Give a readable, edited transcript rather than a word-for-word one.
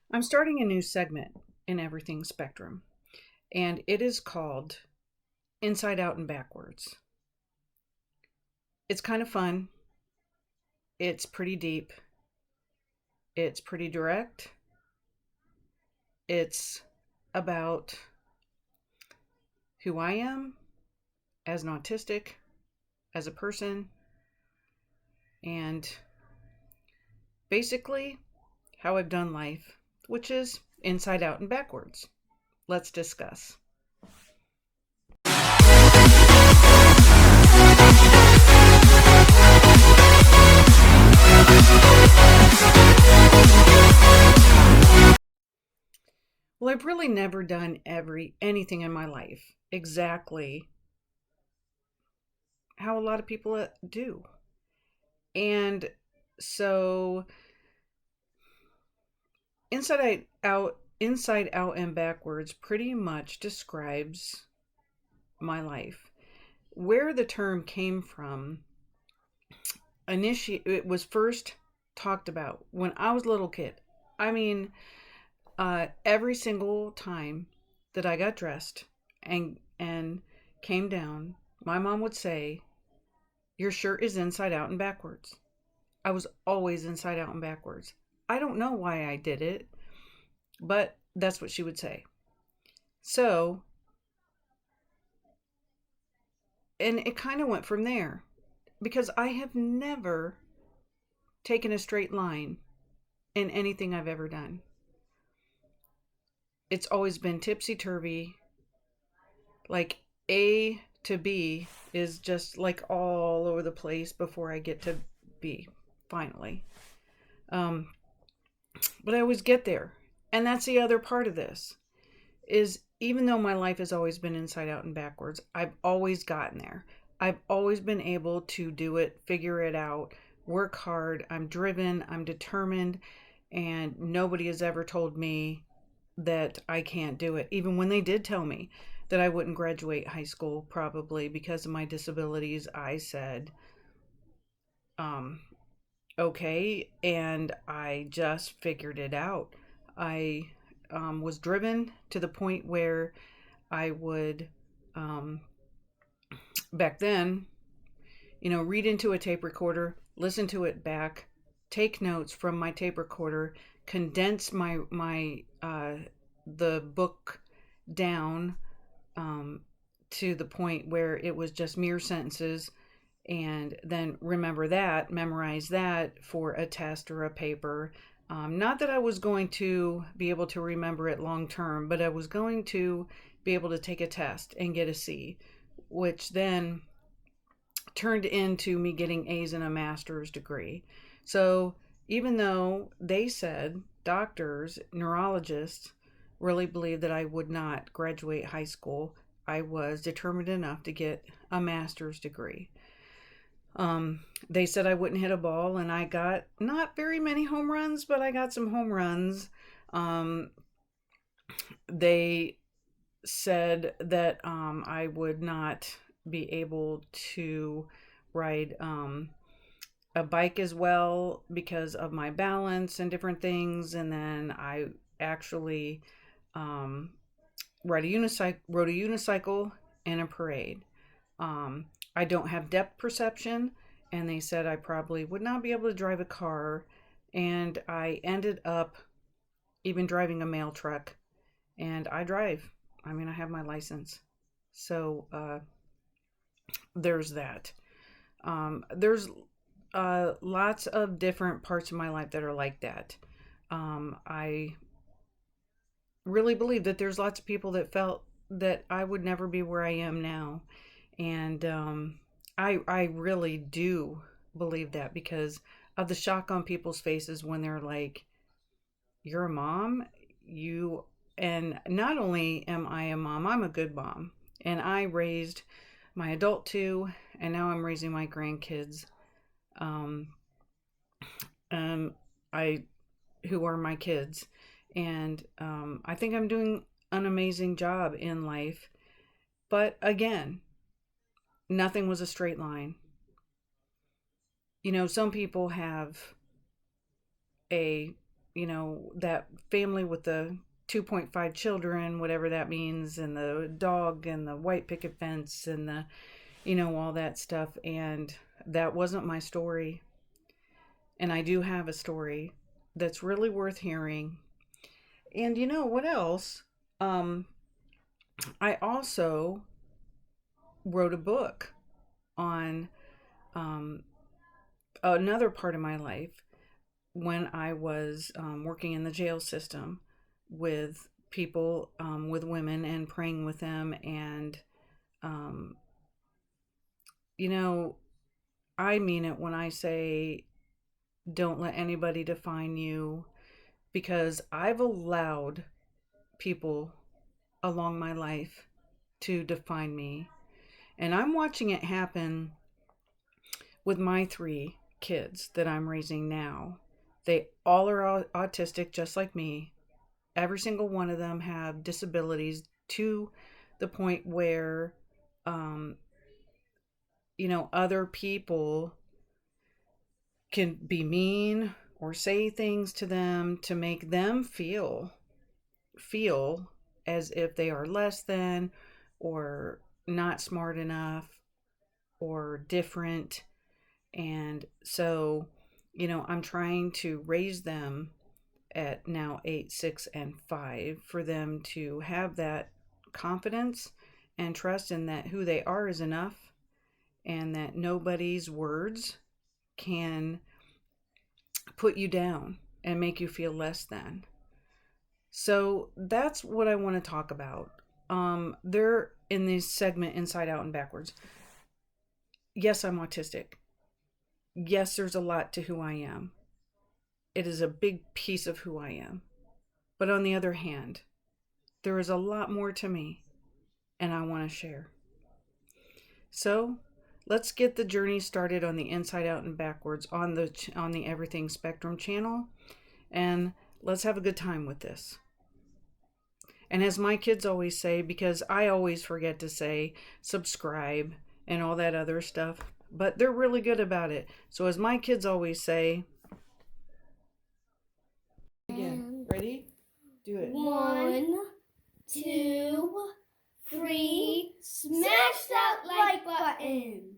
I'm starting a new segment in Everything Spectrum, and it is called Inside Out and Backwards. It's kind of fun, it's pretty deep, it's pretty direct, it's about who I am as an autistic, as a person, and basically how I've done life, which is inside out and backwards. Let's discuss. Well, I've really never done anything in my life exactly how a lot of people do. And so inside out and backwards pretty much describes my life. Where the term came from, it was first talked about when I was a little kid. I mean, every single time that I got dressed and came down, my mom would say, "Your shirt is inside out and backwards." I was always inside out and backwards. I don't know why I did it, but that's what she would say. So, and it kind of went from there because I have never taken a straight line in anything I've ever done. It's always been tipsy turvy. Like A to B is just like all over the place before I get to B finally. Um, but I always get there. And that's the other part of this is even though my life has always been inside out and backwards, I've always gotten there. I've always been able to do it, figure it out, work hard. I'm driven, I'm determined, and nobody has ever told me that I can't do it. Even when they did tell me that I wouldn't graduate high school, probably because of my disabilities, I said, um, okay, and I just figured it out. I was driven to the point where I would, um, back then, read into a tape recorder, listen to it back, take notes from my tape recorder, condense the book down um, to the point where it was just mere sentences, and then memorize that for a test or a paper. Not that I was going to be able to remember it long term, but I was going to be able to take a test and get a C, which then turned into me getting A's in a master's degree. So even though they said, doctors, neurologists, really believed that I would not graduate high school, I was determined enough to get a master's degree. They said I wouldn't hit a ball, and I got not very many home runs, but I got some home runs. Um, they said that I would not be able to ride a bike as well because of my balance and different things. And then I actually um, rode a unicycle in a parade. Um, I don't have depth perception, and they said I probably would not be able to drive a car. And I ended up even driving a mail truck, and I drive. I mean, I have my license. So there's that. There's lots of different parts of my life that are like that. I really believe that there's lots of people that felt that I would never be where I am now. And I really do believe that because of the shock on people's faces when they're like, "You're a mom? You..." And not only am I a mom, I'm a good mom. And I raised my adult two, and now I'm raising my grandkids. Um, um, I who are my kids, and I think I'm doing an amazing job in life. But again, nothing was a straight line. Some people have a that family with the 2.5 children, whatever that means, and the dog and the white picket fence and the, all that stuff. And that wasn't my story. And I do have a story that's really worth hearing. And you know what else? Um, I also wrote a book on um, another part of my life when I was working in the jail system with people, with women, and praying with them. And, um, you know, I mean it when I say don't let anybody define you, because I've allowed people along my life to define me. And I'm watching it happen with my 3 kids that I'm raising now. They all are autistic, just like me. Every single one of them have disabilities to the point where, um, other people can be mean or say things to them to make them feel as if they are less than, or not smart enough, or different. And so, I'm trying to raise them at now 8, 6, and 5 for them to have that confidence and trust in that who they are is enough, and that nobody's words can put you down and make you feel less than. So that's what I want to talk about. They're in this segment, Inside Out and Backwards. Yes, I'm autistic. Yes, there's a lot to who I am. It is a big piece of who I am. But on the other hand, there is a lot more to me, and I want to share. So let's get the journey started on the Inside Out and Backwards on the Everything Spectrum channel, and let's have a good time with this. And as my kids always say, because I always forget to say subscribe and all that other stuff, but they're really good about it. So as my kids always say, again, ready? Do it. 1, 2, 3, smash that like button.